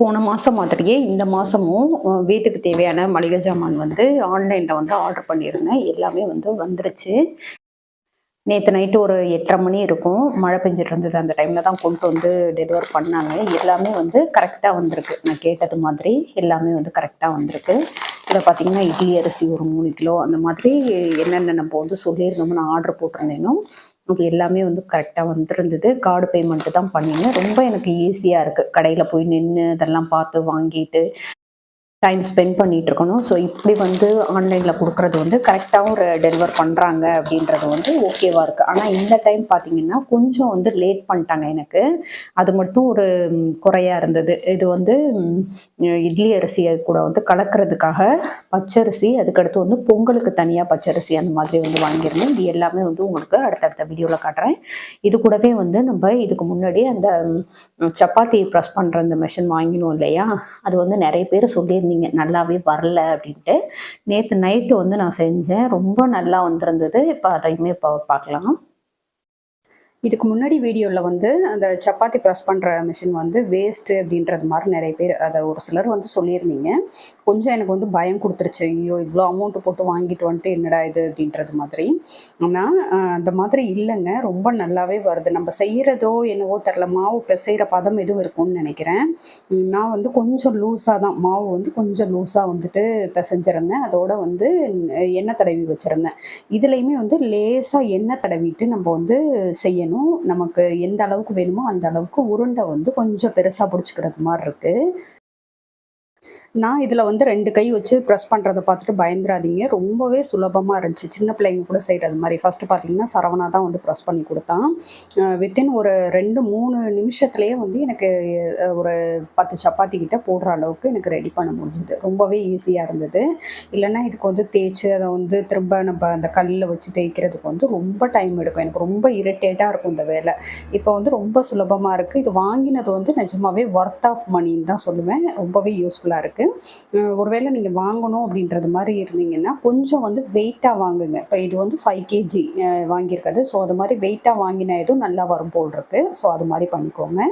போன மாதம் மாதிரியே இந்த மாதமும் வீட்டுக்கு தேவையான மளிகை ஜாமான் வந்து ஆன்லைனில் வந்து ஆர்டர் பண்ணியிருந்தேன். எல்லாமே வந்து வந்துருச்சு. நேற்று நைட்டு ஒரு 8:30 மணி இருக்கும். மழை பெஞ்சிட்டு இருந்தது. அந்த டைமில் தான் கொண்டு வந்து டெலிவர் பண்ணாங்க. எல்லாமே வந்து கரெக்டாக வந்திருக்கு. நான் கேட்டது மாதிரி எல்லாமே வந்து கரெக்டாக வந்திருக்கு. இதில் பார்த்தீங்கன்னா இட்லி அரிசி ஒரு 3 கிலோ அந்த மாதிரி என்னென்ன நம்ம வந்து சொல்லியிருந்தோமோ நான் ஆர்டர் போட்டிருந்தேனோ அது எல்லாமே வந்து கரெக்டாக வந்துருந்தது. கார்டு பேமெண்ட்டு தான் பண்ணினேன். ரொம்ப எனக்கு ஈஸியாக இருக்குது. கடையில் போய் நின்று அதெல்லாம் பார்த்து வாங்கிட்டு டைம் ஸ்பெண்ட் பண்ணிட்டு இருக்கணும். ஸோ இப்படி வந்து ஆன்லைனில் கொடுக்குறது வந்து கரெக்டாகவும் டெலிவர் பண்ணுறாங்க அப்படின்றது வந்து ஓகேவா இருக்குது. ஆனால் இந்த டைம் பார்த்தீங்கன்னா கொஞ்சம் வந்து லேட் பண்ணிட்டாங்க எனக்கு. அது மட்டும் ஒரு குறையாக இருந்தது. இது வந்து இட்லி அரிசியை கூட வந்து கலக்கிறதுக்காக பச்சரிசி, அதுக்கடுத்து வந்து பொங்கலுக்கு தனியாக பச்சரிசி அந்த மாதிரி வந்து வாங்கியிருந்தேன். இது எல்லாமே வந்து உங்களுக்கு அடுத்தடுத்த வீடியோவில் காட்டுறேன். இது கூடவே வந்து நம்ம இதுக்கு முன்னாடி அந்த சப்பாத்தி ப்ரெஸ் பண்ணுற அந்த மிஷின் வாங்கினோம் இல்லையா, அது வந்து நிறைய பேர் சொல்லியிருந்தீங்க நல்லாவே வரல அப்படின்ட்டு. நேற்று நைட்டு வந்து நான் செஞ்சேன். ரொம்ப நல்லா வந்திருந்தது. இப்போ அதையுமே இப்போ பார்க்கலாம். இதுக்கு முன்னாடி வீடியோவில் வந்து அந்த சப்பாத்தி ப்ரெஸ் பண்ணுற மிஷின் வந்து வேஸ்ட்டு அப்படின்றது மாதிரி நிறைய பேர் அதை ஒரு சிலர் வந்து சொல்லியிருந்தீங்க. கொஞ்சம் எனக்கு வந்து பயம் கொடுத்துருச்சு. ஐயோ இவ்வளோ அமௌண்ட்டு போட்டு வாங்கிட்டு வந்துட்டு என்னடா இது அப்படின்றது மாதிரி. ஆனால் அந்த மாதிரி இல்லைங்க, ரொம்ப நல்லாவே வருது. நம்ம செய்கிறதோ என்னவோ தெரில, மாவு பிசைகிற பதம் எதுவும் இருக்கும்னு நினைக்கிறேன். நான் வந்து கொஞ்சம் லூஸாக தான் மாவு வந்து கொஞ்சம் லூஸாக வந்துட்டு பிசைஞ்சிருந்தேன். அதோட வந்து எண்ணெய் தடவி வச்சுருந்தேன். இதுலேயுமே வந்து லேசாக எண்ணெய் தடவிட்டு நம்ம வந்து செய்யணும். நமக்கு எந்த அளவுக்கு வேணுமோ அந்த அளவுக்கு உருண்டை வந்து கொஞ்சம் பெருசாக பிடிச்சிக்கிறது மாதிரி இருக்குது. நான் இதில் வந்து 2 கை வச்சு ப்ரெஸ் பண்ணுறத பார்த்துட்டு பயந்துராதீங்க. ரொம்பவே சுலபமாக இருந்துச்சு. சின்ன பிள்ளைங்க கூட செய்கிறது மாதிரி. ஃபஸ்ட்டு பார்த்தீங்கன்னா சரவணா தான் வந்து ப்ரெஸ் பண்ணி கொடுத்தான். வித்தின் ஒரு 2-3 நிமிஷத்துலேயே வந்து எனக்கு ஒரு 10 சப்பாத்தி கிட்ட போடுற அளவுக்கு எனக்கு ரெடி பண்ண முடிஞ்சுது. ரொம்பவே ஈஸியாக இருந்தது. இல்லைன்னா இதுக்கு வந்து தேய்ச்சி அதை வந்து திரும்ப நம்ம அந்த கல்லில் வச்சு தேய்க்கிறதுக்கு வந்து ரொம்ப டைம் எடுக்கும். எனக்கு ரொம்ப இரிட்டேட்டாக இருக்கும் இந்த வேலை. இப்போ வந்து ரொம்ப சுலபமாக இருக்குது. இது வாங்கினது வந்து நிஜமாவே ஒர்த் ஆஃப் மணின்னு தான் சொல்லுவேன். ரொம்பவே யூஸ்ஃபுல்லாக இருக்குது. ஒருவேளை நீங்கள் வாங்கணும் அப்படின்றது மாதிரி இருந்தீங்கன்னா கொஞ்சம் வந்து வெயிட்டாக வாங்குங்க. இப்போ இது வந்து 5 kg வாங்கியிருக்காது. ஸோ அது மாதிரி வெயிட்டாக வாங்கினா எதுவும் நல்லா வரும் போல் இருக்குது. ஸோ அது மாதிரி பண்ணிக்கோங்க.